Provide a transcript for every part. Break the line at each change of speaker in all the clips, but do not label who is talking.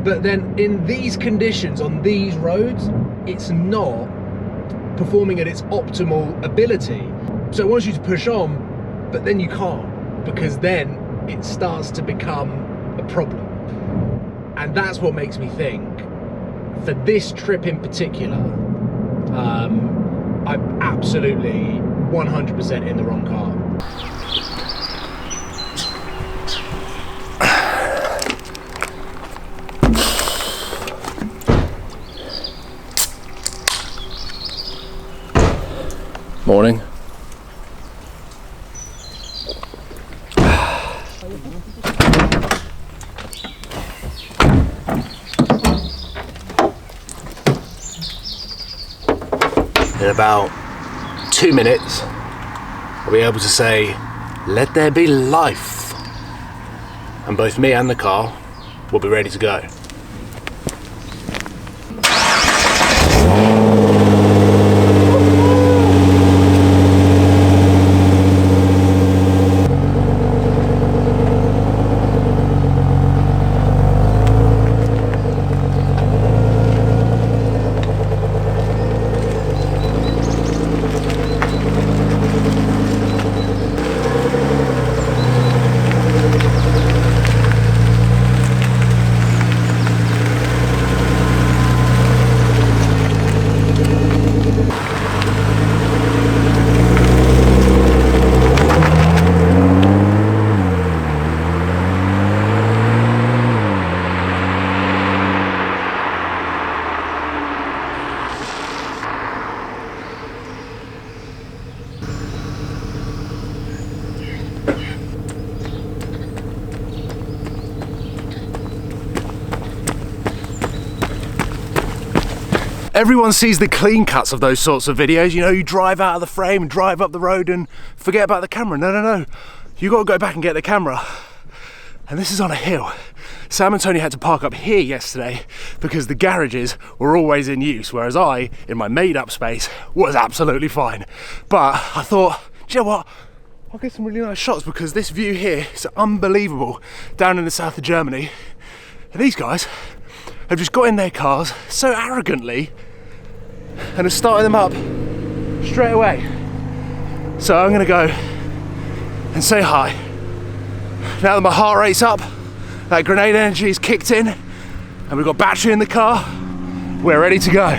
But then in these conditions, on these roads, it's not performing at its optimal ability. So it wants you to push on, but then you can't, because then it starts to become a problem. And that's what makes me think, for this trip in particular, I'm absolutely 100% in the wrong car.
Morning. In about 2 minutes, I'll be able to say, let there be life. And both me and the car will be ready to go. Everyone sees the clean cuts of those sorts of videos. You know, you drive out of the frame, drive up the road and forget about the camera. No. You got to go back and get the camera. And this is on a hill. Sam and Tony had to park up here yesterday because the garages were always in use, whereas I, in my made-up space, was absolutely fine. But I thought, do you know what? I'll get some really nice shots because this view here is unbelievable down in the south of Germany. And these guys have just got in their cars so arrogantly and have started them up straight away. So I'm gonna go and say hi. Now that my heart rate's up, that grenade energy is kicked in, and we've got battery in the car, we're ready to go.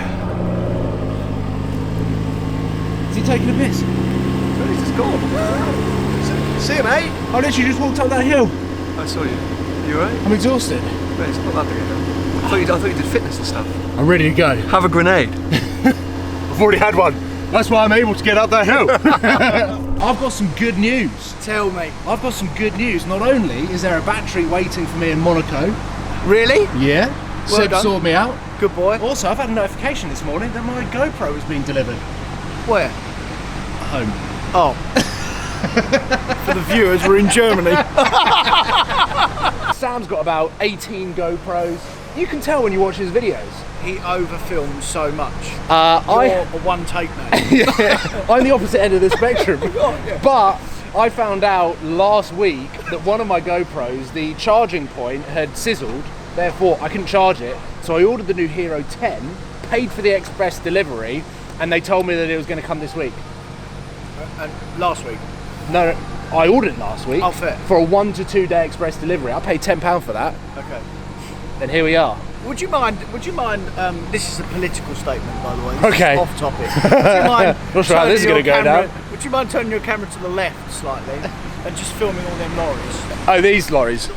Is he taking a piss?
He's just gone. See you, mate.
I literally just walked up that hill.
I saw you. You alright?
I'm exhausted.
Mate, it's not that big a hill. I thought you did fitness and stuff.
I'm ready to go.
Have a grenade.
I've already had one. That's why I'm able to get up that hill. I've got some good news.
Tell me.
I've got some good news. Not only is there a battery waiting for me in Monaco.
Really?
Yeah.
Well
Seb
done.
sorted me out.
Good boy.
Also, I've had a notification this morning that my GoPro has been delivered.
Where?
Home.
Oh. For the viewers, we're in Germany.
Sam's got about 18 GoPros. You can tell when you watch his videos.
He overfilms so much.
You're
a one-take man.
Yeah, I'm the opposite end of the spectrum. But I found out last week that one of my GoPros, the charging point had sizzled, therefore I couldn't charge it. So I ordered the new Hero 10, paid for the express delivery, and they told me that it was going to come this week.
Last week?
No, I ordered it last week.
Oh, fair.
For a 1 to 2 day express delivery. I paid £10 for that.
Okay.
And here we are.
Would you mind, this is a political statement, by the way. This
Okay.
is off topic. Would you mind
Not sure how this is going to go
camera,
down.
Would you mind turning your camera to the left slightly and just filming all them lorries?
Oh, these lorries.
So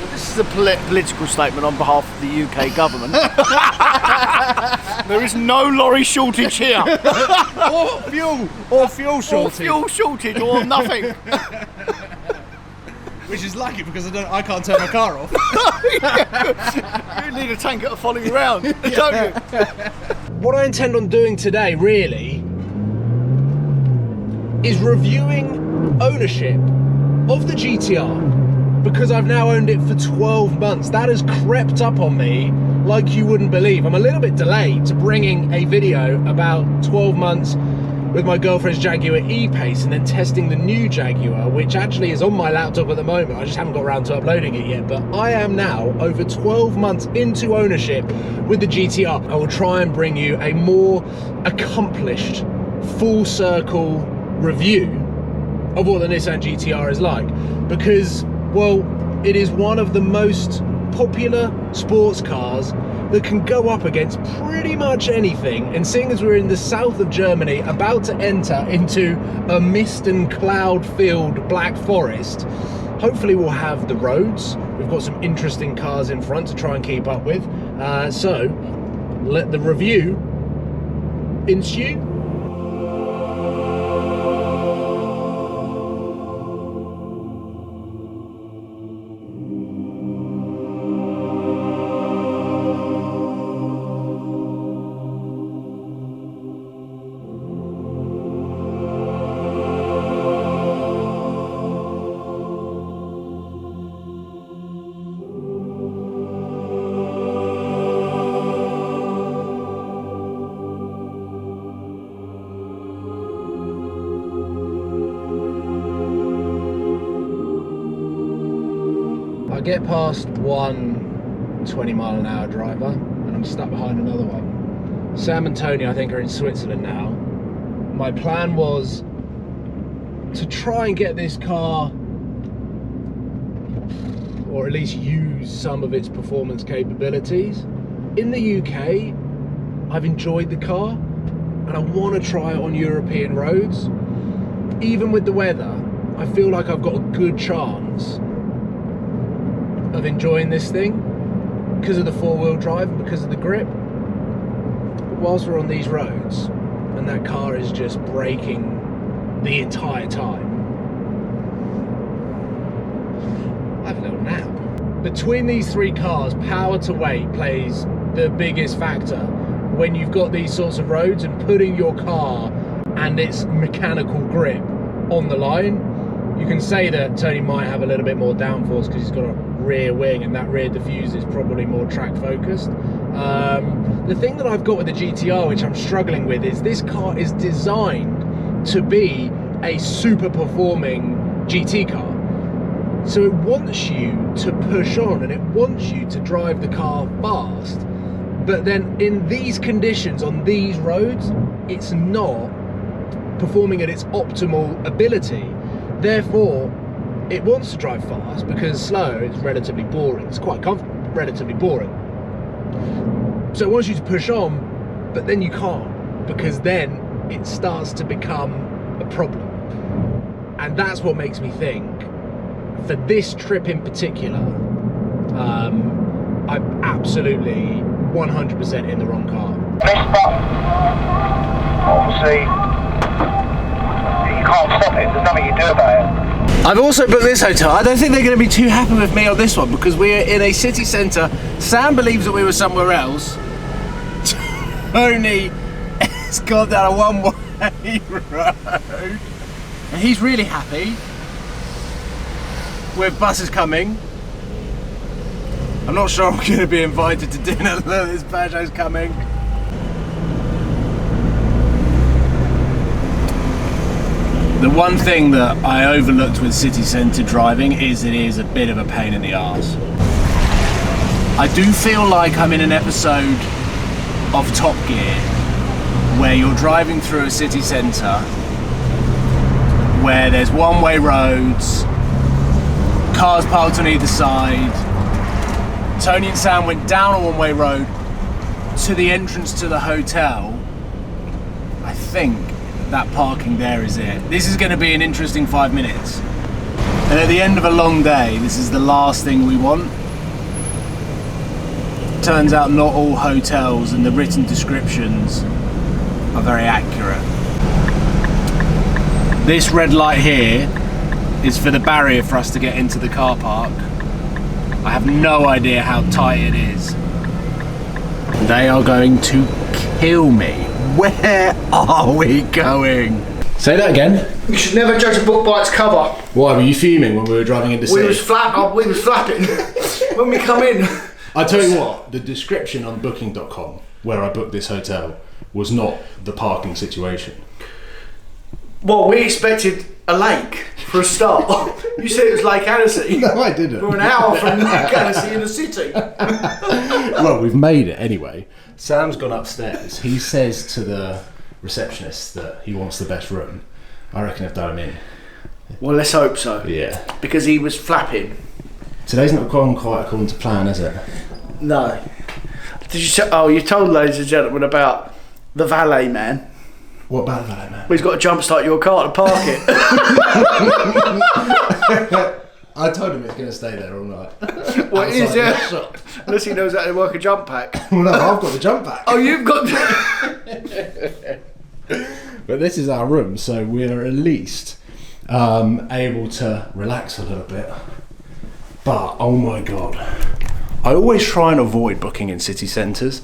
this is a political statement on behalf of the UK government. There is no lorry shortage here.
Or fuel shortage.
Or fuel shortage or nothing.
Which is lucky because I can't turn my car off.
You need a tanker to follow you around, don't you?
What I intend on doing today, really, is reviewing ownership of the GT-R, because I've now owned it for 12 months. That has crept up on me like you wouldn't believe. I'm a little bit delayed to bringing a video about 12 months with my girlfriend's Jaguar E-Pace and then testing the new Jaguar, which actually is on my laptop at the moment. I just haven't got around to uploading it yet, but I am now over 12 months into ownership with the GT-R. I will try and bring you a more accomplished, full circle review of what the Nissan GT-R is like, because, well, it is one of the most popular sports cars that can go up against pretty much anything. And seeing as we're in the south of Germany, about to enter into a mist and cloud filled Black Forest, hopefully we'll have the roads. We've got some interesting cars in front to try and keep up with. So let the review ensue. I get past one 20-mile-an-hour driver and I'm stuck behind another one. Sam and Tony, I think, are in Switzerland now. My plan was to try and get this car, or at least use some of its performance capabilities. In the UK, I've enjoyed the car and I want to try it on European roads. Even with the weather, I feel like I've got a good chance of enjoying this thing because of the four-wheel drive and because of the grip. But whilst we're on these roads and that car is just braking the entire time, I have a little nap. Between these three cars, power to weight plays the biggest factor when you've got these sorts of roads, and putting your car and its mechanical grip on the line. You can say that Tony might have a little bit more downforce because he's got a rear wing and that rear diffuser is probably more track focused. The thing that I've got with the GT-R, which I'm struggling with, is this car is designed to be a super performing GT car. So it wants you to push on and it wants you to drive the car fast. But then in these conditions, on these roads, it's not performing at its optimal ability. Therefore, it wants to drive fast because slow is relatively boring. It's quite comfortable, but relatively boring. So it wants you to push on, but then you can't, because then it starts to become a problem. And that's what makes me think, for this trip in particular, I'm absolutely 100% in the wrong car.
Obviously, you can't stop it. There's nothing you do about it.
I've also booked this hotel. I don't think they're going to be too happy with me on this one because we're in a city centre. Sam believes that we were somewhere else. Tony has gone down a one-way road. And he's really happy with buses coming. I'm not sure I'm going to be invited to dinner. Look, this Peugeot's coming. The one thing that I overlooked with city centre driving is it is a bit of a pain in the arse. I do feel like I'm in an episode of Top Gear where you're driving through a city centre where there's one-way roads, cars parked on either side. Tony and Sam went down a one-way road to the entrance to the hotel. I think that parking there is it. This is going to be an interesting 5 minutes. And at the end of a long day, this is the last thing we want. Turns out not all hotels and the written descriptions are very accurate. This red light here is for the barrier for us to get into the car park. I have no idea how tight it is. They are going to kill me. Where are we going? Say that again.
You should never judge a book by its cover.
Why were you fuming when we were driving into city?
We was flapping when we come in.
I tell you what, the description on booking.com where I booked this hotel was not the parking situation.
Well, we expected a lake for a start. You said it was Lake Annecy.
No, I didn't.
We're an hour from Lake Annecy in the city.
Well, we've made it anyway. Sam's gone upstairs. He says to the receptionist that he wants the best room. I reckon they've done him in.
Well, let's hope so.
Yeah.
Because he was flapping.
Today's not gone quite according to plan, is it?
No. Did you told ladies and gentlemen about the valet man.
What about that, man?
Well, he's got to jump start your car to park it.
I told him it's going to stay there all night.
Well, it is, yeah.
Shop.
Unless he knows how to work a jump pack.
Well, no, I've got the jump back.
Oh, you've got...
But this is our room, so we're at least able to relax a little bit. But, oh my God. I always try and avoid booking in city centres.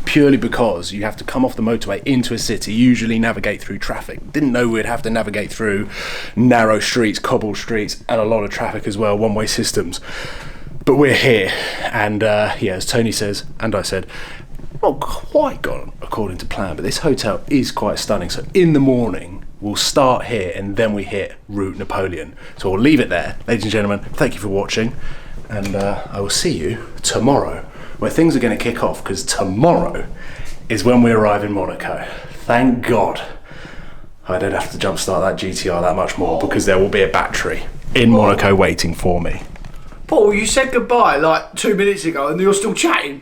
Purely because you have to come off the motorway into a city, usually navigate through traffic. Didn't know we'd have to navigate through narrow streets, cobbled streets, and a lot of traffic as well, one-way systems. But we're here, and yeah, as Tony says, and I said, not quite gone according to plan, but this hotel is quite stunning. So in the morning, we'll start here, and then we hit Route Napoleon. So we'll leave it there. Ladies and gentlemen, thank you for watching, and I will see you tomorrow, where things are going to kick off, because tomorrow is when we arrive in Monaco. Thank God I don't have to jump start that GT-R that much more, because there will be a battery in Monaco waiting for me.
Paul, you said goodbye like 2 minutes ago and you're still chatting.